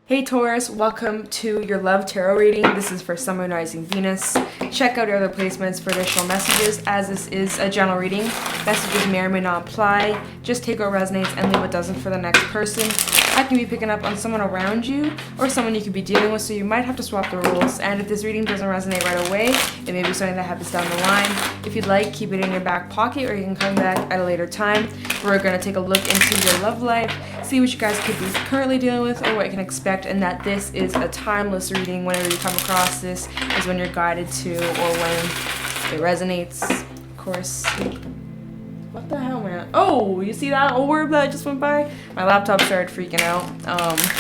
Hey Taurus, welcome to your love tarot reading. This is for Sun, Moon, Rising, Venus. Check out your other placements for additional messages, as this is a general reading. Messages may or may not apply. Just take what resonates and leave what doesn't for the next person. I can be picking up on someone around you or someone you could be dealing with, so you might have to swap the roles. And if this reading doesn't resonate right away, it may be something that happens down the line. If you'd like, keep it in your back pocket, or you can come back at a later time. We're going to take a look into your love life, see what you guys could be currently dealing with or what you can expect, and that this is a timeless reading. Whenever you come across this is when you're guided to, or when it resonates, of course. What the hell, man? Oh, you see that orb that just went by? My laptop started freaking out.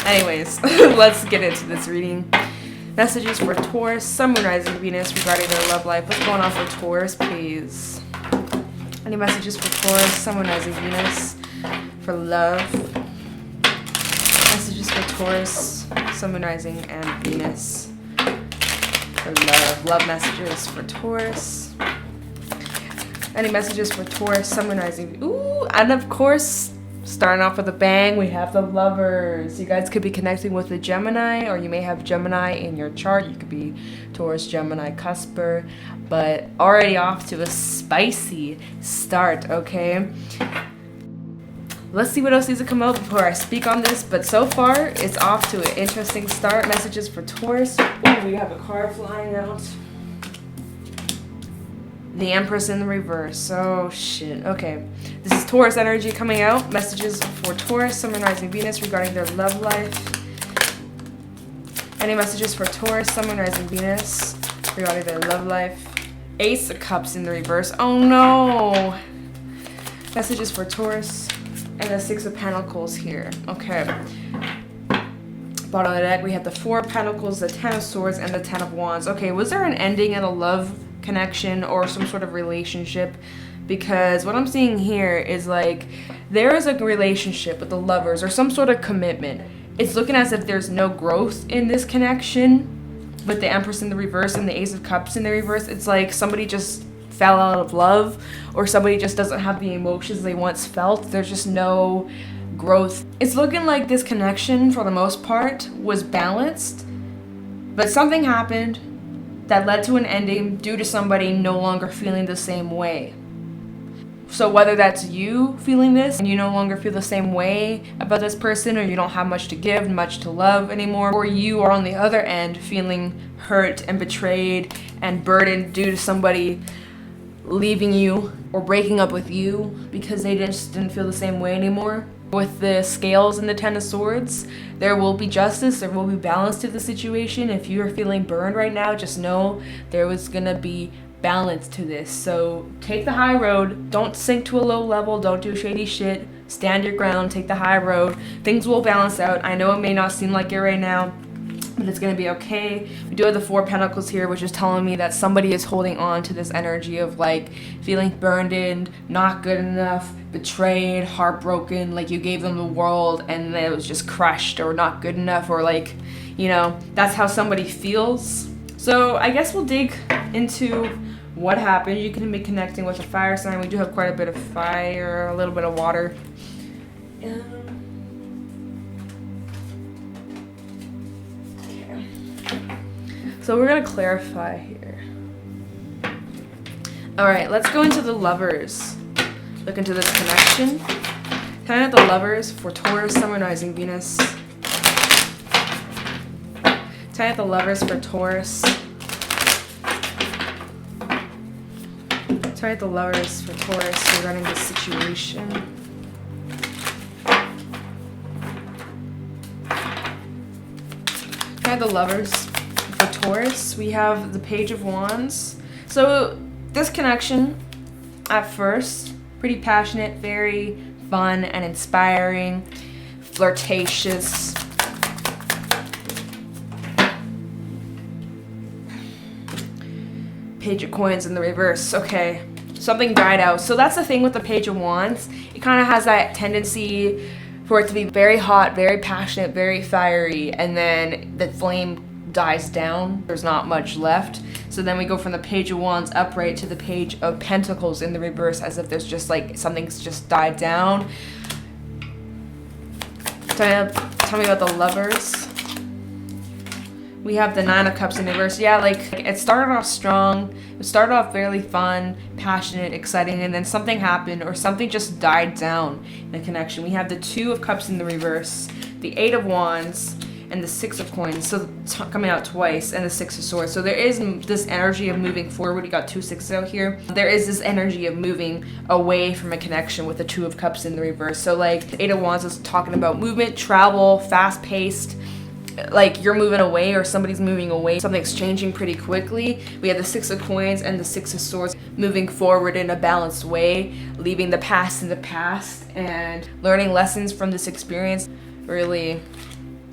Anyways, let's get into this reading. Messages for Taurus, Sun, Moon, Rising, Venus regarding their love life. What's going on for Taurus, please? Any messages for Taurus, Sun, Moon, Rising, Venus for love? Messages for Taurus, Sun, Moon, Rising, and Venus for love. Love messages for Taurus. Any messages for Taurus, Sun, Moon, Rising? Ooh, and of course, starting off with a bang, we have the Lovers. You guys could be connecting with a Gemini, or you may have Gemini in your chart. You could be Taurus, Gemini, Cusper, but already off to a spicy start, okay? Let's see what else needs to come out before I speak on this, but so far, it's off to an interesting start. Messages for Taurus. Ooh, we have a card flying out. The Empress in the reverse. Oh, shit. Okay. This is Taurus energy coming out. Messages for Taurus, Sun, Moon, Rising, Venus regarding their love life. Any messages for Taurus, Sun, Moon, Rising, Venus regarding their love life. Ace of Cups in the reverse. Oh, no. Messages for Taurus. And the Six of Pentacles here. Okay. Bottom of the deck, we have the Four of Pentacles, the Ten of Swords, and the Ten of Wands. Okay, was there an ending in a love connection or some sort of relationship? Because what I'm seeing here is like there is a relationship with the Lovers or some sort of commitment. It's looking as if there's no growth in this connection with the Empress in the reverse and the Ace of Cups in the reverse. It's like somebody just fell out of love, or somebody just doesn't have the emotions they once felt. There's just no growth. It's looking like this connection for the most part was balanced, but something happened that led to an ending due to somebody no longer feeling the same way. So whether that's you feeling this and you no longer feel the same way about this person, or you don't have much to give, much to love anymore, or you are on the other end feeling hurt and betrayed and burdened due to somebody leaving you or breaking up with you because they just didn't feel the same way anymore. With the Scales and the Ten of Swords, there will be justice, there will be balance to the situation. If you are feeling burned right now, just know there was gonna be balance to this. So take the high road, don't sink to a low level, don't do shady shit, stand your ground, take the high road. Things will balance out. I know it may not seem like it right now, but it's going to be okay. We do have the Four of Pentacles here, which is telling me that somebody is holding on to this energy of like feeling burned in, not good enough, betrayed, heartbroken, like you gave them the world and it was just crushed, or not good enough, or like, you know, that's how somebody feels. So I guess we'll dig into what happened. You can be connecting with a fire sign. We do have quite a bit of fire, a little bit of water. So we're going to clarify here. Alright, let's go into the Lovers. Look into this connection. Kind of the Lovers for Taurus, Sun, Moon, Rising, Venus. Tie up the Lovers for Taurus. Tie up the Lovers for Taurus regarding this situation. Tie up the Lovers for Taurus. We have the Page of Wands. So this connection, at first, pretty passionate, very fun and inspiring, flirtatious. Page of Coins in the reverse. Okay, something died out. So that's the thing with the Page of Wands. It kind of has that tendency for it to be very hot, very passionate, very fiery, and then the flame dies down. There's not much left. So then we go from the Page of Wands upright to the Page of Pentacles in the reverse, as if there's just like something's just died down. Tell me about the Lovers. We have the Nine of Cups in reverse. Yeah, like it started off strong. It started off fairly fun, passionate, exciting, and then something happened or something just died down in the connection. We have the Two of Cups in the reverse, the Eight of Wands, and the Six of Coins. So coming out twice, and the Six of Swords. So there is this energy of moving forward. You got two sixes out here. There is this energy of moving away from a connection with the Two of Cups in the reverse. So like the Eight of Wands is talking about movement, travel, fast-paced. Like you're moving away or somebody's moving away. Something's changing pretty quickly. We have the Six of Coins and the Six of Swords moving forward in a balanced way, leaving the past in the past and learning lessons from this experience. Really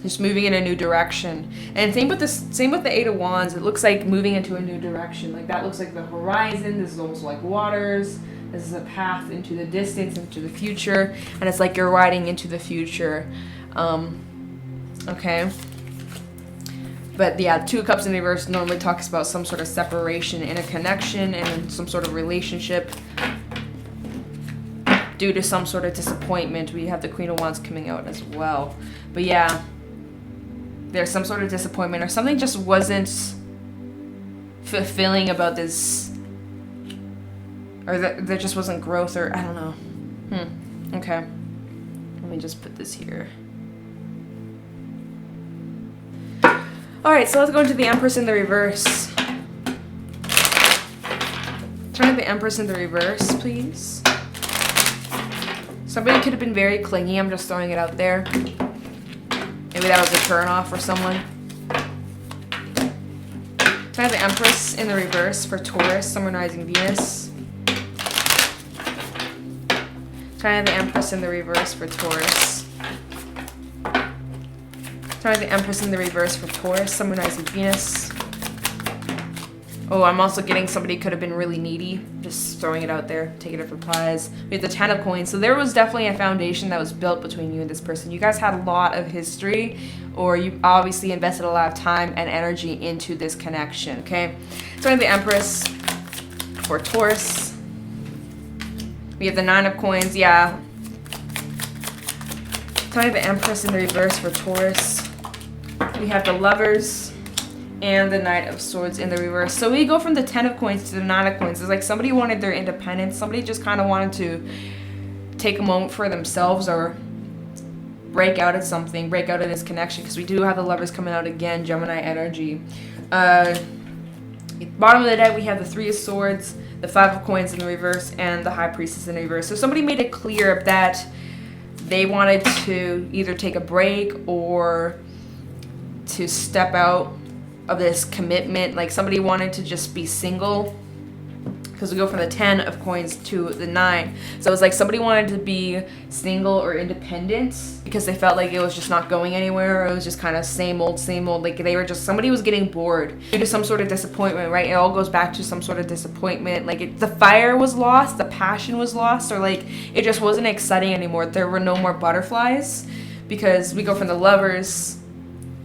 just moving in a new direction. And same with the Eight of Wands. It looks like moving into a new direction. Like that looks like the horizon. This is almost like waters. This is a path into the distance, into the future. And it's like you're riding into the future. Okay. But yeah, Two of Cups in reverse normally talks about some sort of separation in a connection and some sort of relationship due to some sort of disappointment. We have the Queen of Wands coming out as well. But yeah, there's some sort of disappointment or something just wasn't fulfilling about this, or there just wasn't growth, or I don't know. Okay. Let me just put this here. Alright, so let's go into the Empress in the reverse. Turn the Empress in the reverse, please. Somebody could have been very clingy. I'm just throwing it out there. Maybe that was a turn-off for someone. Turn the Empress in the reverse for Taurus, Sun, Moon, Rising, Venus. Turn the Empress in the reverse for Taurus. Try the Empress in the reverse for Taurus, Sun, Moon, Rising, Venus. Oh, I'm also getting somebody could have been really needy. Just throwing it out there, taking it for prize. We have the Ten of Coins. So there was definitely a foundation that was built between you and this person. You guys had a lot of history, or you obviously invested a lot of time and energy into this connection, okay? Try the Empress for Taurus. We have the Nine of Coins, yeah. Try the Empress in the reverse for Taurus. We have the Lovers and the Knight of Swords in the reverse. So we go from the Ten of Coins to the Nine of Coins. It's like somebody wanted their independence. Somebody just kind of wanted to take a moment for themselves or break out of something, break out of this connection, because we do have the Lovers coming out again, Gemini energy. Bottom of the deck, we have the Three of Swords, the Five of Coins in the reverse, and the High Priestess in the reverse. So somebody made it clear that they wanted to either take a break or to step out of this commitment. Like somebody wanted to just be single, because we go from the Ten of Coins to the Nine. So it was like somebody wanted to be single or independent because they felt like it was just not going anywhere, or it was just kind of same old, like they were just, somebody was getting bored due to some sort of disappointment, right? It all goes back to some sort of disappointment. Like the fire was lost, the passion was lost, or like it just wasn't exciting anymore. There were no more butterflies, because we go from the Lovers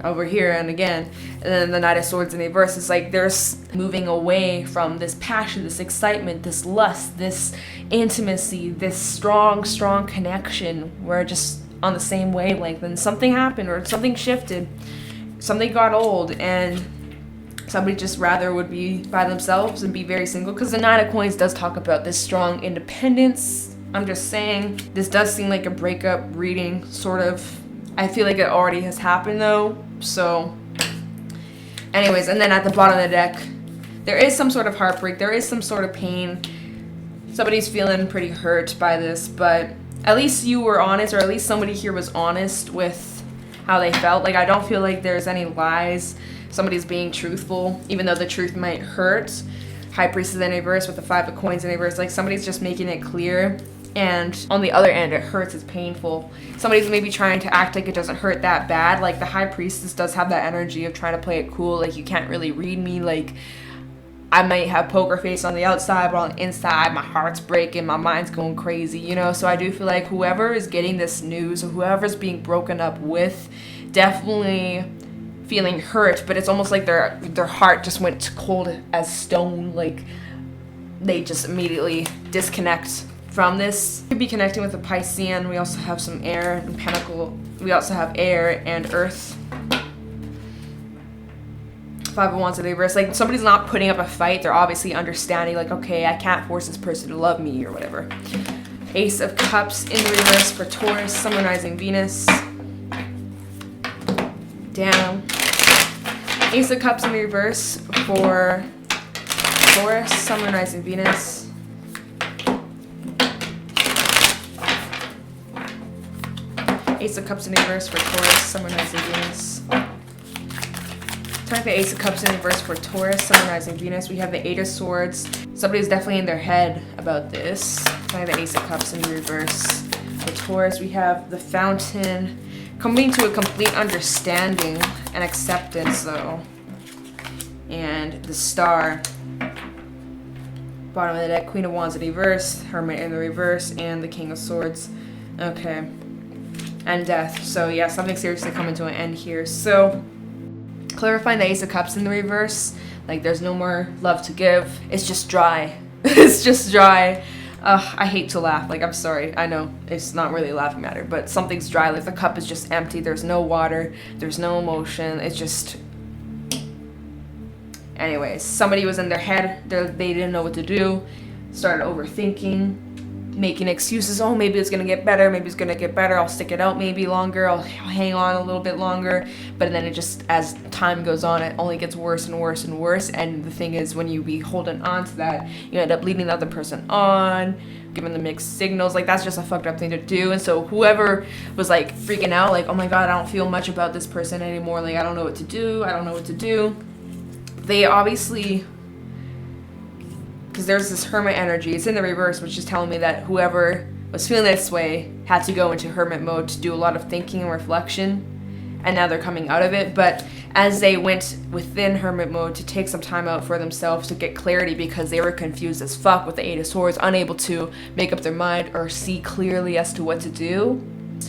over here and again, and then the Knight of Swords in the reverse. It's like there's moving away from this passion, this excitement, this lust, this intimacy, this strong connection. We're just on the same wavelength, and something happened or something shifted, something got old, and somebody just rather would be by themselves and be very single, because the Nine of Coins does talk about this strong independence. I'm just saying, this does seem like a breakup reading, sort of. I feel like it already has happened though. So anyways, and then at the bottom of the deck, there is some sort of heartbreak, there is some sort of pain. Somebody's feeling pretty hurt by this, but at least you were honest, or at least somebody here was honest with how they felt. Like I don't feel like there's any lies. Somebody's being truthful, even though the truth might hurt. High Priestess in reverse with the Five of Coins in reverse. Like somebody's just making it clear. And on the other end, it hurts, it's painful. Somebody's maybe trying to act like it doesn't hurt that bad. Like the High Priestess does have that energy of trying to play it cool. Like you can't really read me. Like I might have poker face on the outside, but on the inside, my heart's breaking, my mind's going crazy, you know? So I do feel like whoever is getting this news, or whoever's being broken up with, definitely feeling hurt, but it's almost like their heart just went cold as stone. Like they just immediately disconnect from this. Could be connecting with a Piscean. We also have some air and Pentacle. We also have air and earth. Five of Wands in the reverse. Like, somebody's not putting up a fight. They're obviously understanding, like, okay, I can't force this person to love me or whatever. Ace of Cups in the reverse for Taurus, Sun, Rising, Venus. Damn. Ace of Cups in the reverse for Taurus, Sun, Rising, Venus. Ace of Cups in the reverse for Taurus, Sun, Rising, Venus. Time for Ace of Cups in reverse for Taurus, Sun, Rising, Venus. We have the Eight of Swords. Somebody's definitely in their head about this. Time for Ace of Cups in reverse for Taurus. We have the Fountain coming to a complete understanding and acceptance, though. And the Star. Bottom of the deck, Queen of Wands in reverse, Hermit in the reverse, and the King of Swords. Okay. And Death. So yeah, something seriously coming to an end here. So clarifying the Ace of Cups in the reverse, like there's no more love to give. It's just dry. It's just dry. I hate to laugh. Like, I'm sorry. I know it's not really a laughing matter, but something's dry. Like, the cup is just empty. There's no water. There's no emotion. It's just... Anyways, somebody was in their head. They didn't know what to do. Started overthinking, making excuses. Oh, maybe it's going to get better. Maybe it's going to get better. I'll stick it out maybe longer. I'll hang on a little bit longer. But then it just, as time goes on, it only gets worse and worse and worse. And the thing is, when you be holding on to that, you end up leading the other person on, giving them mixed signals. Like, that's just a fucked up thing to do. And so whoever was like freaking out, like, oh my God, I don't feel much about this person anymore. Like, I don't know what to do. I don't know what to do. They obviously, because there's this hermit energy, it's in the reverse, which is telling me that whoever was feeling this way had to go into hermit mode to do a lot of thinking and reflection, and now they're coming out of it. But as they went within hermit mode to take some time out for themselves to get clarity, because they were confused as fuck with the Eight of Swords, unable to make up their mind or see clearly as to what to do,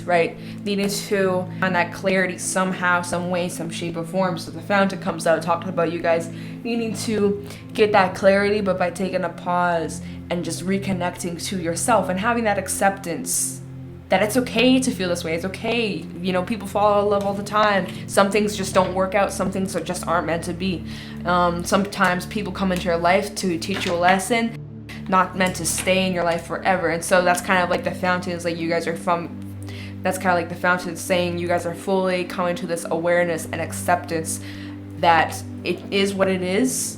right? Needing to find that clarity somehow, some way, some shape or form. So the Fountain comes out talking about you guys needing to get that clarity, but by taking a pause and just reconnecting to yourself and having that acceptance that it's okay to feel this way. It's okay. You know, people fall out of love all the time. Some things just don't work out. Some things just aren't meant to be. Sometimes people come into your life to teach you a lesson, not meant to stay in your life forever. And so that's kind of like the Fountain is like, you guys are that's kind of like the Fountain saying you guys are fully coming to this awareness and acceptance that it is what it is.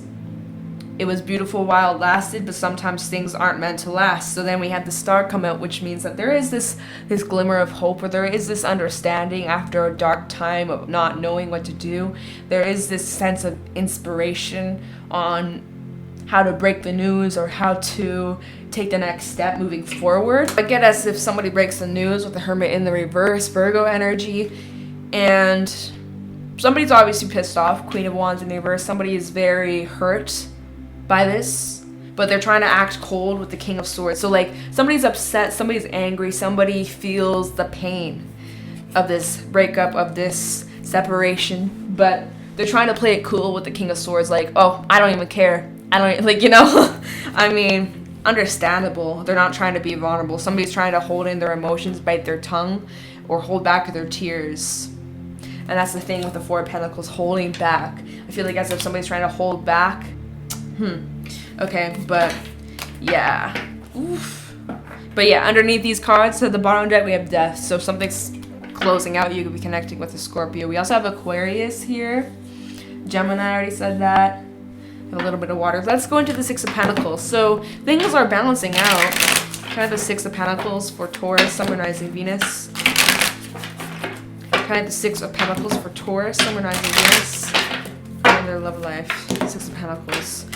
It was beautiful while it lasted, but sometimes things aren't meant to last. So then we had the Star come out, which means that there is this glimmer of hope, or there is this understanding after a dark time of not knowing what to do. There is this sense of inspiration on how to break the news or how to take the next step moving forward. I get as if somebody breaks the news with the Hermit in the reverse, Virgo energy, and somebody's obviously pissed off, Queen of Wands in the reverse. Somebody is very hurt by this, but they're trying to act cold with the King of Swords. So like, somebody's upset, somebody's angry, somebody feels the pain of this breakup, of this separation, but they're trying to play it cool with the King of Swords, like, oh, I don't even care. I don't, like, you know, I mean, understandable. They're not trying to be vulnerable. Somebody's trying to hold in their emotions, bite their tongue, or hold back their tears. And that's the thing with the Four of Pentacles, holding back. I feel like as if somebody's trying to hold back. Okay, but yeah. Oof. But yeah, underneath these cards, at the bottom deck, we have Death. So if something's closing out, you could be connecting with a Scorpio. We also have Aquarius here. Gemini, I already said that. A little bit of water. Let's go into the Six of Pentacles. So things are balancing out. Kind of the Six of Pentacles for Taurus, Sun, Rising, Venus. Kind of the Six of Pentacles for Taurus, Sun, Rising, Venus. And their love life. Six of Pentacles.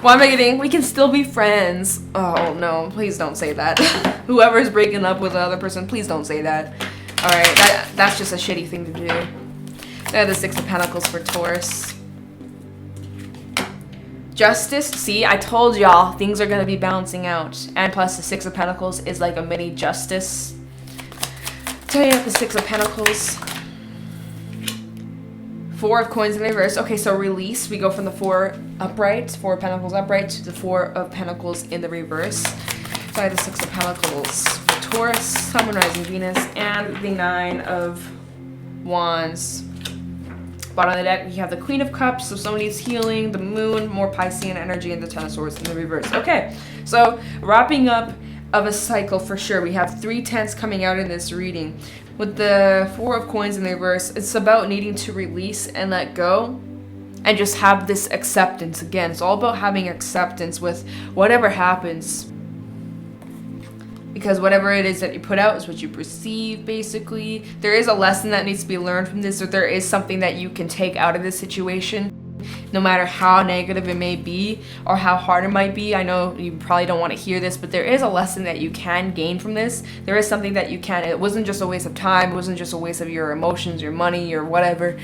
Why am I getting? We can still be friends. Oh no, please don't say that. Whoever's breaking up with the other person, please don't say that. Alright, that's just a shitty thing to do. They have the Six of Pentacles for Taurus. Justice, see, I told y'all things are going to be balancing out. And plus the Six of Pentacles is like a mini justice. So you have the Six of Pentacles. Four of Coins in reverse. Okay, so release. We go from the Four upright, Four of Pentacles upright, to the Four of Pentacles in the reverse. So I have the Six of Pentacles for Taurus, Sun, Rising, Venus, and the Nine of Wands Bottom of the deck, we have the Queen of Cups, so somebody's healing, the Moon, more Piscean energy, and the Ten of Swords in the reverse. Okay, so wrapping up of a cycle for sure. We have 3 tens coming out in this reading. With the 4 of Coins in the reverse, it's about needing to release and let go and just have this acceptance. Again, it's all about having acceptance with whatever happens. Because whatever it is that you put out is what you perceive, basically. There is a lesson that needs to be learned from this, or there is something that you can take out of this situation, no matter how negative it may be or how hard it might be. I know you probably don't want to hear this, but there is a lesson that you can gain from this. There is something that you can. It wasn't just a waste of time. It wasn't just a waste of your emotions, your money, or whatever.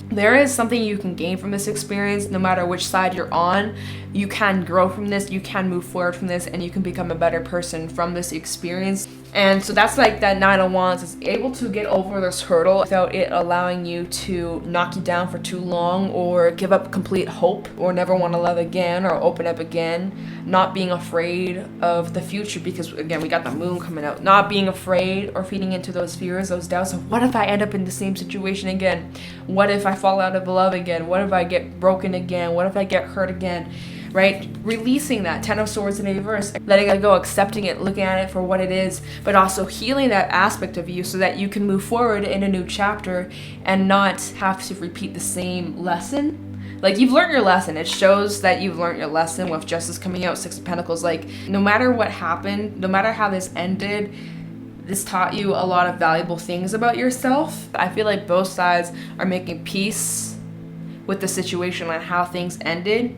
There is something you can gain from this experience. No matter which side you're on, you can grow from this, you can move forward from this, and you can become a better person from this experience. And so that's like that 9 of Wands is able to get over this hurdle without it allowing you to knock you down for too long or give up complete hope or never want to love again or open up again. Not being afraid of the future, because again, we got the Moon coming out. Not being afraid or feeding into those fears, those doubts of what if I end up in the same situation again? What if I fall out of love again? What if I get broken again? What if I get hurt again? Right? Releasing that 10 of Swords in the reverse, letting it go, accepting it, looking at it for what it is, but also healing that aspect of you so that you can move forward in a new chapter and not have to repeat the same lesson. Like, you've learned your lesson. It shows that you've learned your lesson with Justice coming out, 6 of Pentacles. Like, no matter what happened, no matter how this ended, this taught you a lot of valuable things about yourself. I feel like both sides are making peace with the situation and how things ended,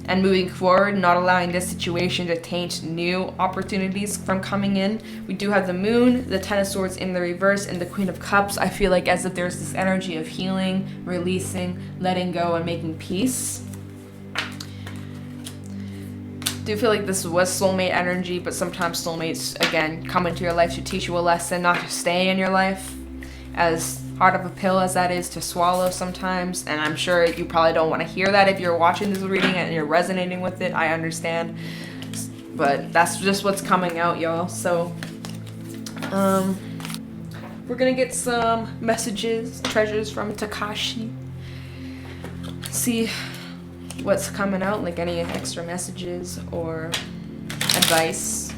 and moving forward, not allowing this situation to taint new opportunities from coming in. We do have the Moon, the 10 of Swords in the reverse, and the Queen of Cups. I feel like as if there's this energy of healing, releasing, letting go, and making peace. Do feel like this was soulmate energy, but sometimes soulmates, again, come into your life to teach you a lesson, not to stay in your life. As hard of a pill as that is to swallow sometimes, and I'm sure you probably don't want to hear that if you're watching this reading and you're resonating with it. I understand, but that's just what's coming out, y'all. So we're gonna get some messages, treasures from Tikashi, see what's coming out, like any extra messages or advice.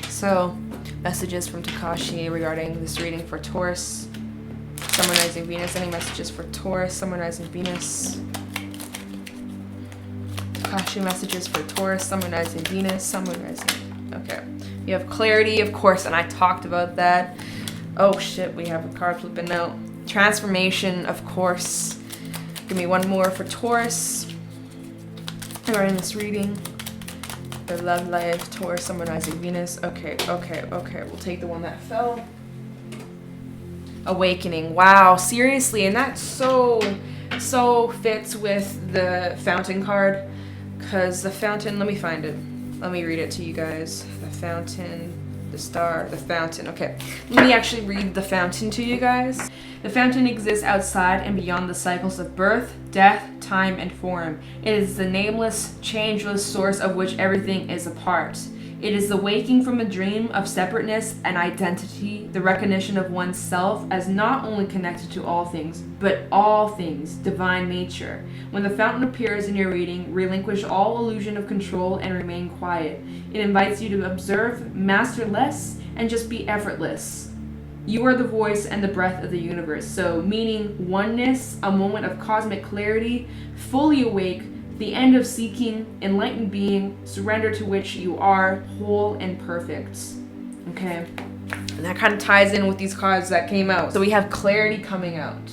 So messages from Tikashi regarding this reading for Taurus, Sun, Rising, Venus. Any messages for Taurus, Sun, Rising, Venus? Tikashi messages for Taurus, Sun, Rising, Venus, Sun, Rising. Okay. We have clarity, of course, and I talked about that. Oh shit, we have a card flipping out. Transformation, of course. Give me one more for Taurus regarding this reading. Their love life, Taurus, Sun, Rising, Venus. Okay. We'll take the one that fell. Awakening. Wow, seriously, and that so fits with the Fountain card, because the Fountain, let me find it. Let me read it to you guys. The Fountain, the Star, the Fountain. Okay, let me actually read the Fountain to you guys. The Fountain exists outside and beyond the cycles of birth, death, time, and form. It is the nameless, changeless source of which everything is a part. It is the waking from a dream of separateness and identity, the recognition of oneself as not only connected to all things, but all things, divine nature. When the Fountain appears in your reading, relinquish all illusion of control and remain quiet. It invites you to observe, master less, and just be effortless. You are the voice and the breath of the universe. So, meaning oneness, a moment of cosmic clarity, fully awake, the end of seeking, enlightened being, surrender to which you are whole and perfect. Okay, and that kind of ties in with these cards that came out. So we have clarity coming out.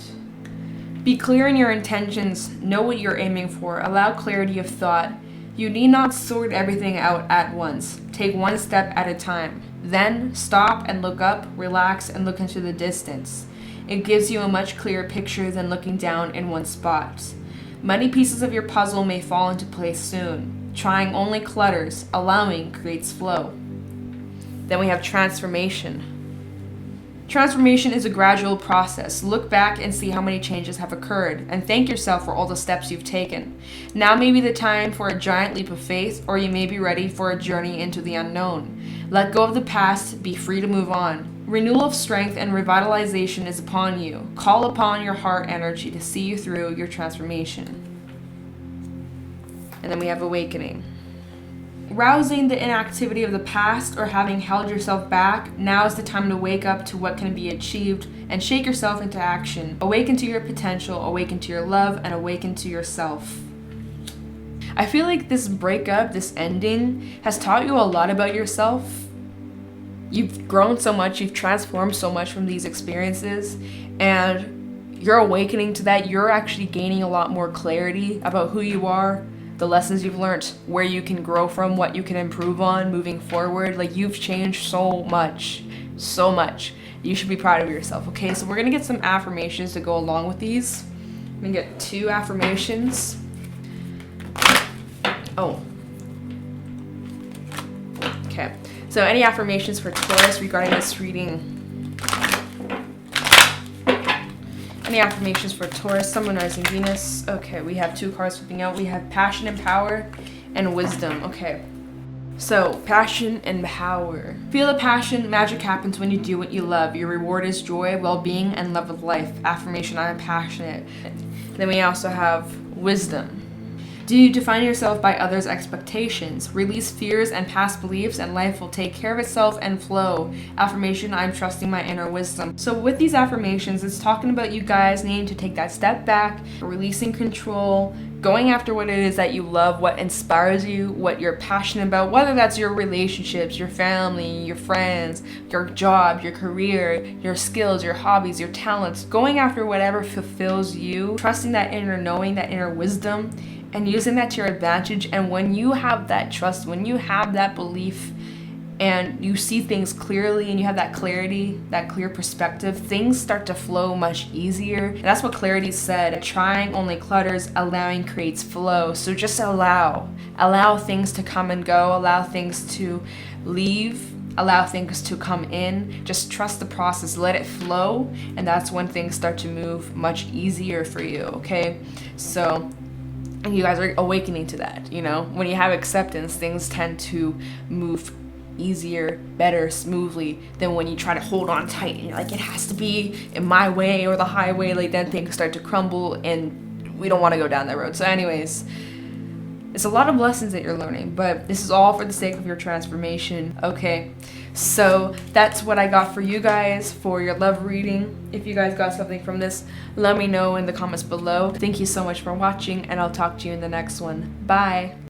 Be clear in your intentions, know what you're aiming for, allow clarity of thought. You need not sort everything out at once. Take one step at a time. Then stop and look up, relax, and look into the distance. It gives you a much clearer picture than looking down in one spot. Many pieces of your puzzle may fall into place soon. Trying only clutters, allowing creates flow. Then we have transformation. Transformation is a gradual process. Look back and see how many changes have occurred, and thank yourself for all the steps you've taken. Now may be the time for a giant leap of faith, or you may be ready for a journey into the unknown. Let go of the past, be free to move on. Renewal of strength and revitalization is upon you. Call upon your heart energy to see you through your transformation. And then we have awakening. Rousing the inactivity of the past or having held yourself back, now is the time to wake up to what can be achieved and shake yourself into action. Awaken to your potential, awaken to your love, and awaken to yourself. I feel like this breakup, this ending, has taught you a lot about yourself. You've grown so much, you've transformed so much from these experiences, and you're awakening to that. You're actually gaining a lot more clarity about who you are, the lessons you've learned, where you can grow from, what you can improve on moving forward. Like, you've changed so much, so much. You should be proud of yourself, okay? So we're gonna get some affirmations to go along with these. I'm gonna get 2 affirmations. Oh. Okay. So any affirmations for Taurus regarding this reading? Any affirmations for Taurus, Sun, Moon, Rising, Venus? Okay, we have 2 cards flipping out. We have passion and power and wisdom. Okay. So, passion and power. Feel the passion. Magic happens when you do what you love. Your reward is joy, well-being, and love of life. Affirmation, I am passionate. Then we also have wisdom. Do you define yourself by others' expectations? Release fears and past beliefs, and life will take care of itself and flow. Affirmation, I'm trusting my inner wisdom. So with these affirmations, it's talking about you guys needing to take that step back, releasing control, going after what it is that you love, what inspires you, what you're passionate about, whether that's your relationships, your family, your friends, your job, your career, your skills, your hobbies, your talents, going after whatever fulfills you, trusting that inner knowing, that inner wisdom, and using that to your advantage. And when you have that trust, when you have that belief, and you see things clearly and you have that clarity, that clear perspective, things start to flow much easier. And that's what clarity said. Trying only clutters, allowing creates flow. So just allow things to come and go, allow things to leave, allow things to come in. Just trust the process, let it flow, and that's when things start to move much easier for you, okay? So and you guys are awakening to that, you know? When you have acceptance, things tend to move easier, better, smoothly than when you try to hold on tight and you're like, it has to be in my way or the highway. Like, then things start to crumble and we don't want to go down that road. So anyways, it's a lot of lessons that you're learning, but this is all for the sake of your transformation, okay? So that's what I got for you guys for your love reading. If you guys got something from this, let me know in the comments below. Thank you so much for watching, and I'll talk to you in the next one. Bye.